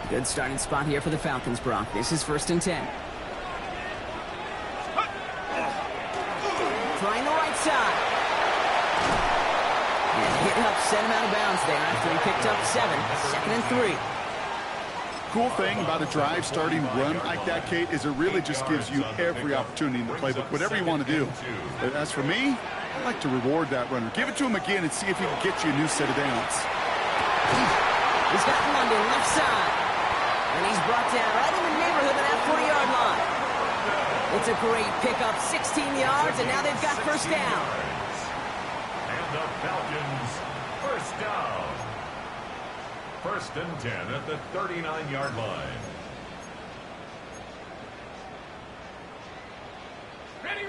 Good starting spot here for the Falcons, Brock. This is 1st and 10. Trying the right side. And hit up, sent him out of bounds there after he picked up 7. 2nd and 3. Cool thing about a drive starting run like that, Kate, is it really just gives you every opportunity in the playbook, whatever you want to do. But as for me, I like to reward that runner. Give it to him again and see if he can get you a new set of downs. He's got London left side. And he's brought down right in the neighborhood of that 40-yard line. It's a great pickup, 16 yards, and now they've got 1st down. And the Falcons, 1st down. 1st and 10 at the 39-yard line. Ready.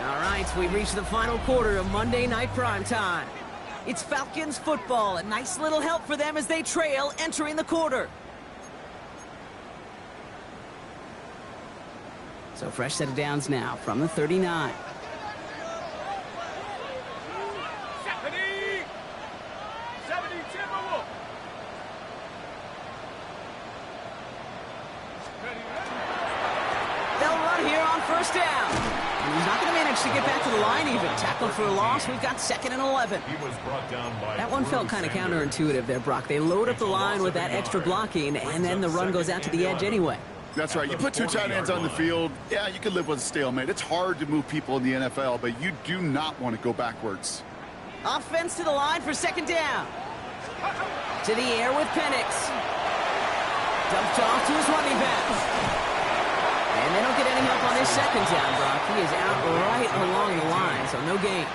All right, we've reached the final quarter of Monday Night Primetime. It's Falcons football, a nice little help for them as they trail entering the quarter. So fresh set of downs now from the 39. 70 Timberwolf. They'll run here on 1st down. And he's not going to manage to get back to the line even. Tackled for a loss. We've got 2nd and 11. He was brought down by That one felt kind of counterintuitive there, Brock. They load up the line with that extra blocking, and then the run goes out to the edge anyway. That's right. You put 2 tight ends on the field, yeah, you can live with a stalemate. It's hard to move people in the NFL, but you do not want to go backwards. Offense to the line for 2nd down. To the air with Penix. Dumped off to his running back. And they don't get any help on his 2nd down, Brock. He is out right along the line, so no gain.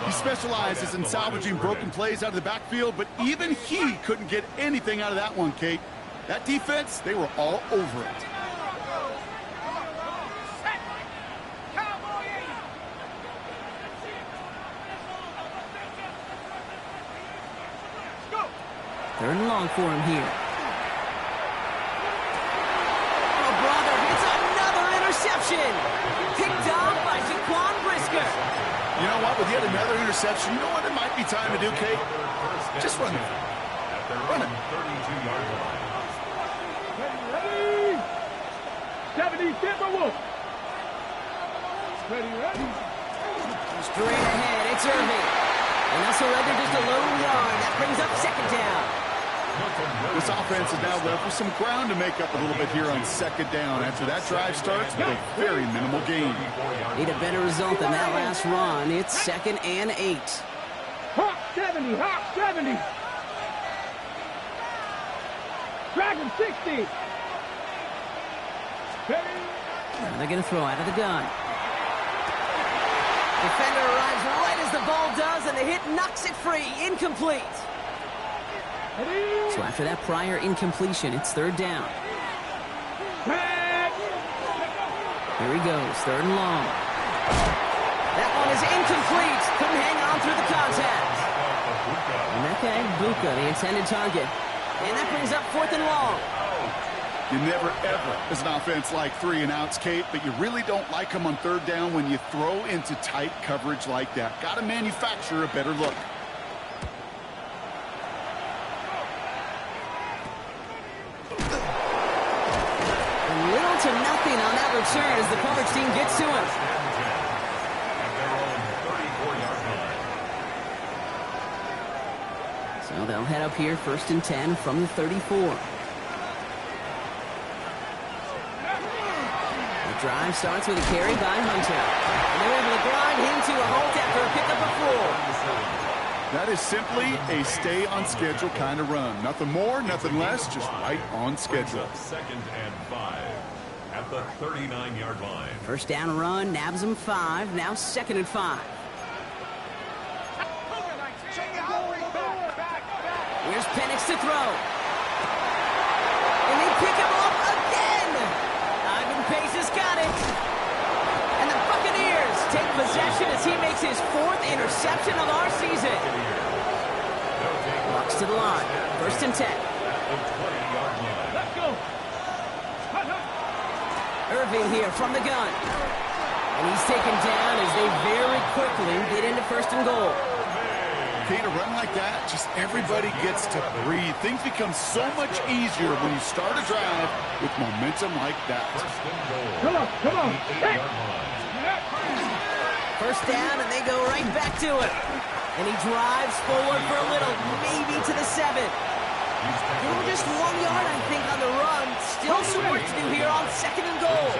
He specializes in salvaging broken plays out of the backfield, but even he couldn't get anything out of that one, Kate. That defense, they were all over it. Third and long for him here. Oh, brother, it's another interception. Picked off by Jaquan Brisker. You know what? With yet another interception, you know what it might be time to do, Kate? Just run it. Run it. 32-yard line. Ready. 70 Timberwolf. Ready. Straight ahead, it's Irving. And that's already just a low yard. That brings up 2nd down. This offense is now left with some ground to make up a little bit here on 2nd down. After that drive starts with a very minimal gain. Need a better result than that last run. It's 2nd and 8. Hawk 70. Dragon 60. Now they're going to throw out of the gun. Defender arrives right as the ball does, and the hit knocks it free. Incomplete. So after that prior incompletion, it's 3rd down. Here he goes, 3rd and long. That one is incomplete. Couldn't hang on through the contact. And that guy, Bucs, the intended target. And that brings up 4th and long. You never, ever, as an offense, like 3 and outs, Kate, but you really don't like them on 3rd down when you throw into tight coverage like that. Got to manufacture a better look. Little to nothing on that return as the coverage team gets to him. So they'll head up here 1st and 10 from the 34. Drive starts with a carry by Hunter. And they're able to grind him to a halt after a pickup of 4. That is simply a stay-on-schedule kind of run. Nothing more, nothing less, just right on schedule. 2nd and 5 at the 39-yard line. 1st down run, nabs him 5. Now 2nd and 5. Here's Penix to throw. And they pick him off again. Pace has got it. And the Buccaneers take possession as he makes his 4th interception of our season. Bucs to the line. 1st and 10. Let's go. Irving here from the gun. And he's taken down as they very quickly get into 1st and goal. Kate, a run like that, just everybody gets to breathe. Things become so much easier when you start a drive with momentum like that. Come on, come on. Hey. First down, and they go right back to it. And he drives forward for a little, maybe to the 7. Still just 1 yard, I think, on the run. Still some work to do here on 2nd and goal.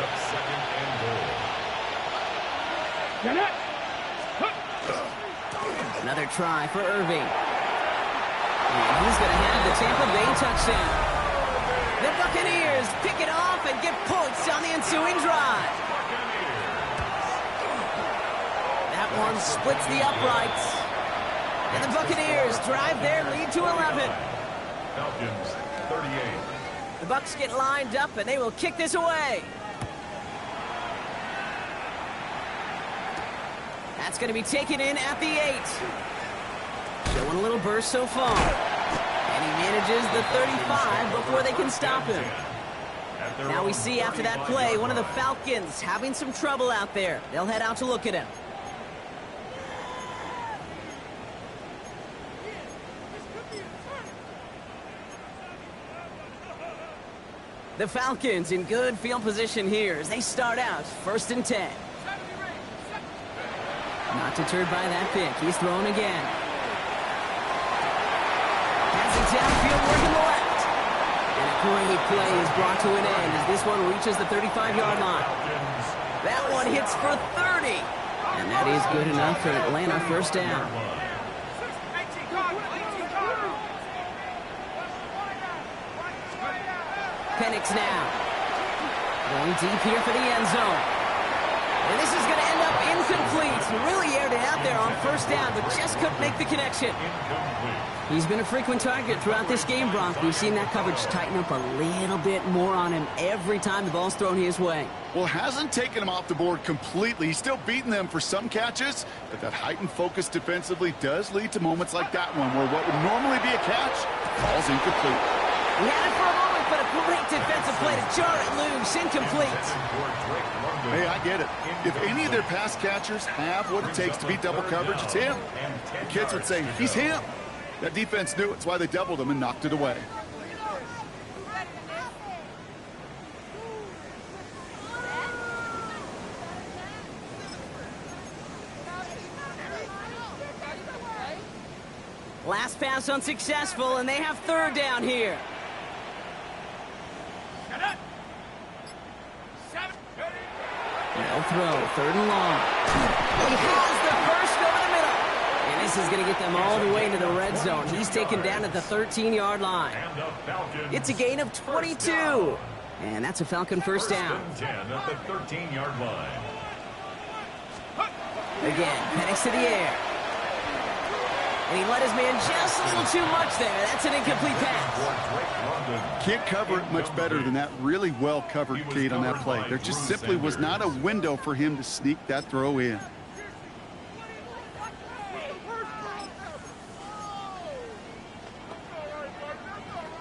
Another try for Irving. And he's going to have the Tampa Bay touchdown. The Buccaneers pick it off and get points on the ensuing drive. That one splits the uprights. And the Buccaneers drive their lead to 11. Falcons, 38. The Bucs get lined up, and they will kick this away. That's going to be taken in at the 8. Showing a little burst so far. And he manages the 35 before they can stop him. Now we see after that play, one of the Falcons having some trouble out there. They'll head out to look at him. The Falcons in good field position here as they start out 1st and 10. Not deterred by that pick. He's thrown again. Has it downfield, working the left. And a great play is brought to an end as this one reaches the 35-yard line. That one hits for 30. And that is good enough for Atlanta. First down. Penix now. Going deep here for the end zone. And this is going to end up incomplete. Really aired it out there on 1st down, but just couldn't make the connection. He's been a frequent target throughout this game, Brock. We've seen that coverage tighten up a little bit more on him every time the ball's thrown his way. Well, hasn't taken him off the board completely. He's still beating them for some catches, but that heightened focus defensively does lead to moments like that one where what would normally be a catch falls incomplete. He had it for a moment, but a great defensive play to jar it loose. Incomplete. Hey, I get it. If any of their pass catchers have what it takes to beat double coverage, it's him. The kids would say, he's him. That defense knew it's why they doubled him and knocked it away. Last pass unsuccessful, and they have 3rd down here. No throw, 3rd and long. He has the first over the middle. And this is going to get them all the way into the red zone. He's taken down at the 13-yard line. It's a gain of 22. And that's a Falcon first down. 10 at the 13-yard line. Again, Penix to the air. And he let his man just a little too much there. That's an incomplete pass. Can't cover it much better than that really well-covered Kate on that play. There just simply was not a window for him to sneak that throw in.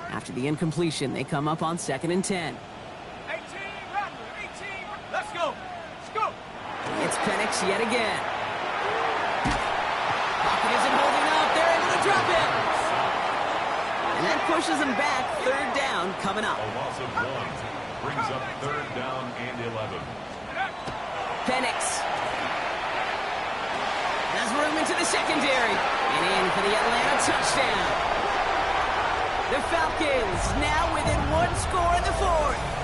After the incompletion, they come up on 2nd and 10. 18, let's go. Let's go. It's Penix yet again. Pocket isn't holding up. They're able to drop it. And that pushes them back. 3rd down coming up. A loss of 1 brings up 3rd down and 11. Penix has room into the secondary. And in for the Atlanta touchdown. The Falcons now within 1 score in the 4th.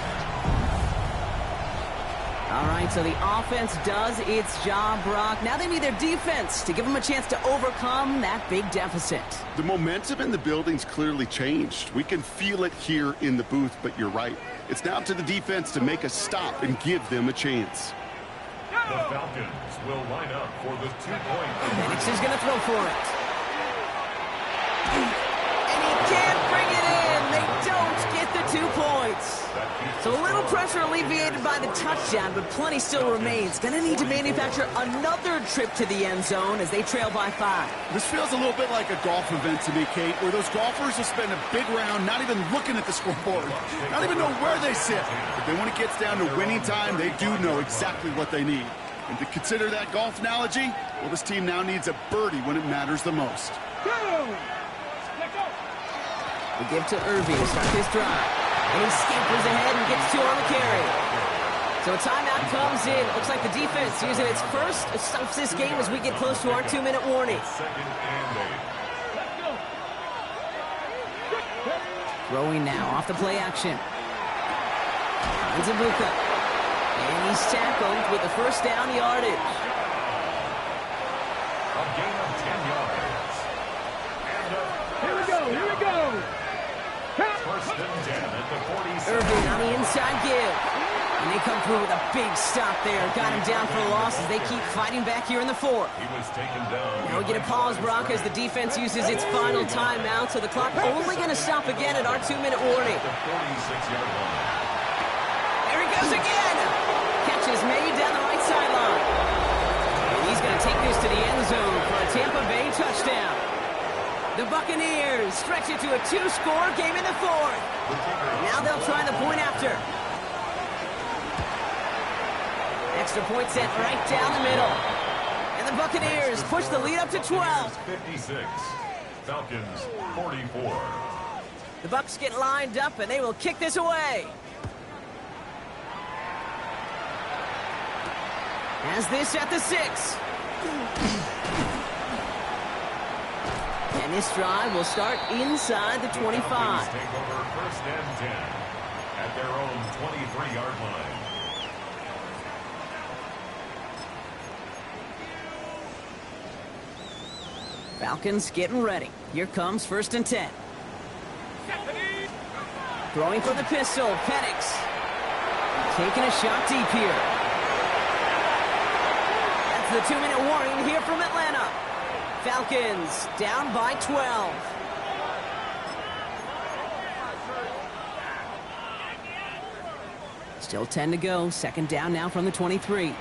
All right, so the offense does its job, Brock. Now they need their defense to give them a chance to overcome that big deficit. The momentum in the building's clearly changed. We can feel it here in the booth, but you're right. It's now to the defense to make a stop and give them a chance. The Falcons will line up for the 2-point. Penix is going to throw for it. And he can't bring it in. They don't get the 2 points. So a little pressure alleviated by the touchdown, but plenty still remains. Going to need to manufacture another trip to the end zone as they trail by 5. This feels a little bit like a golf event to me, Kate, where those golfers will spend a big round not even looking at the scoreboard, not even know where they sit. But then when it gets down to winning time, they do know exactly what they need. And to consider that golf analogy, well, this team now needs a birdie when it matters the most. We give to Irving to start this drive. And he scampers ahead and gets two on the carry. So a timeout comes in. Looks like the defense using its first of this game as we get close to our 2-minute warning. Throwing now off the play action. Finds Ibuka. And he's tackled with the first down yardage. A gain of 10 yards. Here we go, here we go. First and 10 at the 46. Irving on the inside give. And they come through with a big stop there. Got him down for a loss as they keep fighting back here in the fourth. He was taken down. Now we get a pause, Brock, as the defense uses its final timeout. So the clock only going to stop again at our 2-minute warning. The 46-yard line. There he goes again. Catch is made down the right sideline. And he's going to take this to the end zone for a Tampa Bay touchdown. The Buccaneers stretch it to a 2-score game in the fourth. Now they'll try the point after. Extra point set right down the middle. And the Buccaneers push the lead up to 12. 56. Falcons 44. The Bucs get lined up and they will kick this away. As this at the 6. And this drive will start inside the 25. Falcons take over first and 10 at their own 23-yard line. Falcons getting ready. Here comes first and 10. Throwing for the pistol, Penix. Taking a shot deep here. That's the 2-minute warning here from Atlanta. Falcons down by 12. Still 10 to go. Second down now from the 23.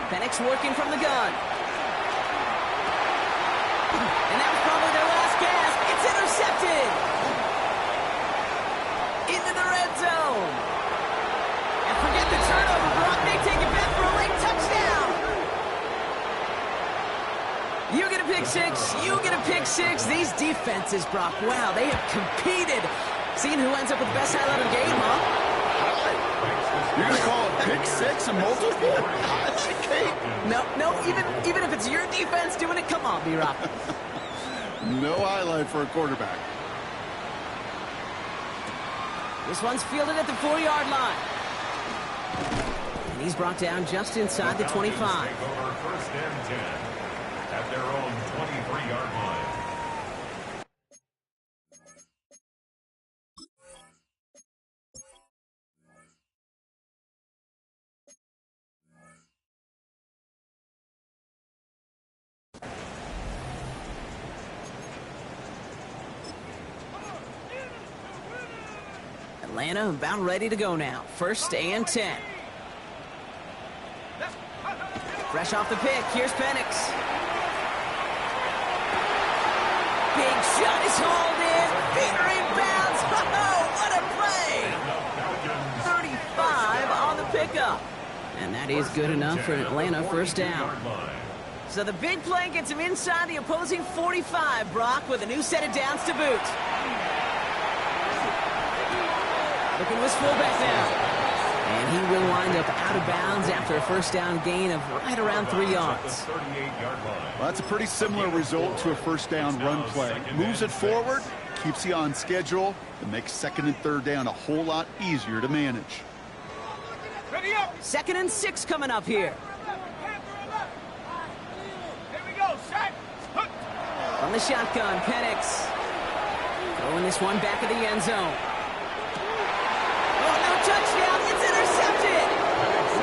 Penix working from the gun. And that was probably their last gasp. It's intercepted. Into the red zone. And forget the turnover, Brock. They take it back for a late touchdown. You get a pick six. You get a pick six. These defenses, Brock, wow, they have competed. Seeing who ends up with the best highlight of the game, huh? You're going to call it pick six and multiple? No, even if it's your defense doing it, come on, B-Rock. No highlight for a quarterback. This one's fielded at the 4-yard line. And he's brought down just inside the 25. Take over first and 10 at their own 23-yard line. Atlanta about ready to go now. First and 10. Fresh off the pick, here's Penix. Big shot is hauled in. Peter inbounds. Oh, what a play! 35 on the pickup. And that is good enough for Atlanta first down. So the big play gets him inside the opposing 45, Brock, with a new set of downs to boot. Looking this fullback now. And he will wind up out of bounds after a first down gain of right around 3 yards. Well, that's a pretty similar result to a first down run play. Moves it forward, keeps you on schedule, and makes second and third down a whole lot easier to manage. Second and 6 coming up here. From the shotgun, Penix. Throwing this one back of the end zone. Touchdown, it's intercepted!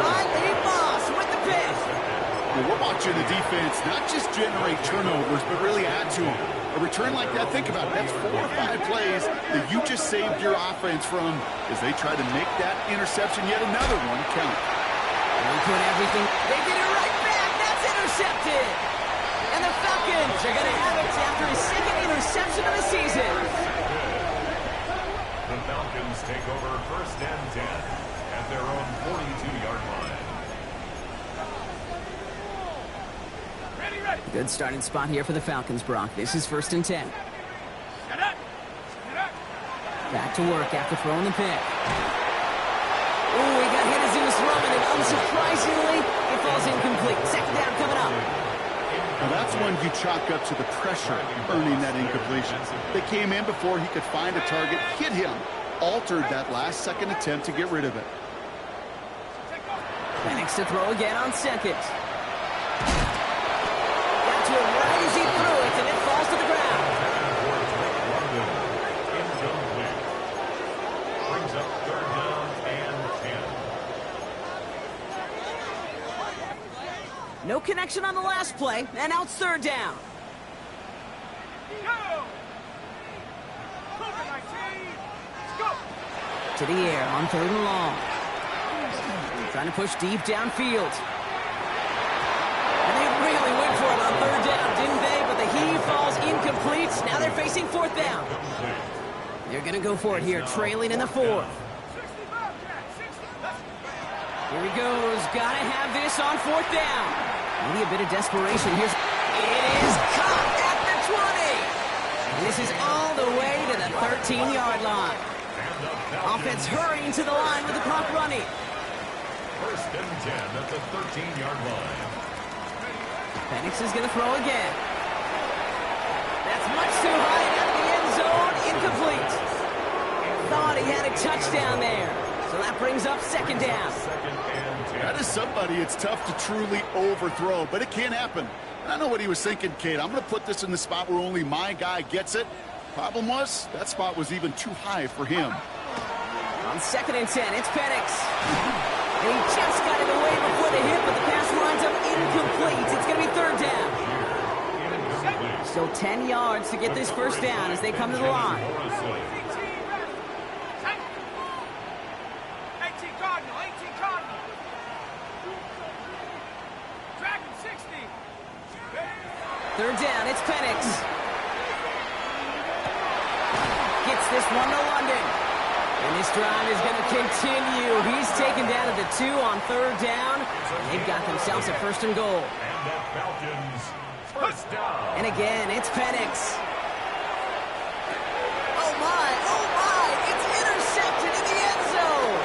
Riley Moss with the pick. Well, we're watching the defense not just generate turnovers, but really add to them. A return like that, think about it, that's 4 or 5 plays that you just saved your offense from as they try to make that interception, yet another one, count. They put everything, they get it right back, that's intercepted! And the Falcons are going to have it after his second interception of the season. The Falcons take over first and 10 at their own 42-yard line. Good starting spot here for the Falcons, Brock. This is 1st and 10. Back to work after throwing the pick. Ooh, he got hit as he was throwing it. Unsurprisingly, it falls incomplete. 2nd down coming up. Now that's one you chalk up to the pressure earning that incompletion. They came in before he could find a target, hit him, altered that last-second attempt to get rid of it. Penix to throw again on 2nd. Got to it right as he threw it, and it falls to the ground. Brings up 3rd down and 10. No connection on the last play, and now it's 3rd down. To the air on 3rd and long. Trying to push deep downfield. And they really went for it on 3rd down, didn't they? But the heave falls incomplete. Now they're facing 4th down. They're going to go for it here, trailing in the 4th. Here he goes. Got to have this on 4th down. Maybe a bit of desperation. It is caught at the 20. And this is all the way to the 13-yard line. Offense hurrying to the line with the clock running. 1st and 10 at the 13-yard line. Penix is going to throw again. That's much too high and out of the end zone. Incomplete. Thought he had a touchdown there. So that brings up 2nd down. That is somebody it's tough to truly overthrow, but it can happen. I know what he was thinking, Kate. I'm going to put this in the spot where only my guy gets it. Problem was, that spot was even too high for him. On 2nd and 10, it's Penix. And he just got it away before the hit, but the pass winds up incomplete. It's going to be 3rd down. Still 10 yards to get this 1st down as they come to the line. Third down, it's Penix. Gets this one to London. And this drive is going to continue. He's taken down at the 2 on 3rd down. They've got themselves a 1st and goal. And the Falcons, 1st down. And again, it's Penix. Oh my, it's intercepted in the end zone.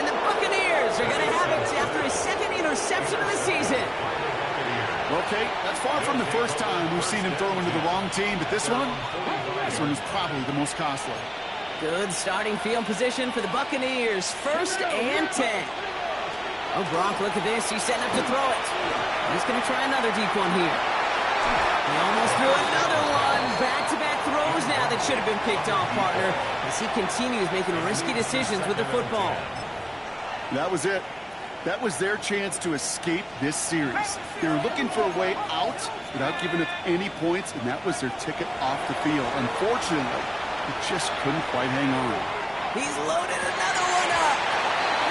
And the Buccaneers are going to have it after his 2nd interception of the season. Okay, that's far from the first time we've seen him throw into the wrong team, but this one is probably the most costly. Good starting field position for the Buccaneers. 1st and 10. Oh, Brock, look at this. He's setting up to throw it. He's going to try another deep one here. He almost threw another one. Back-to-back throws now that should have been picked off, partner, as he continues making risky decisions with the football. That was it. That was their chance to escape this series. They were looking for a way out without giving up any points, and that was their ticket off the field. Unfortunately, they just couldn't quite hang on. He's loaded another one up.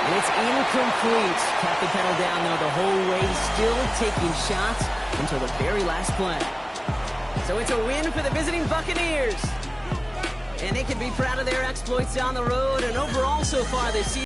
And it's incomplete. Kept the pedal down, though, the whole way, still taking shots until the very last play. So it's a win for the visiting Buccaneers. And they can be proud of their exploits on the road and overall so far this season.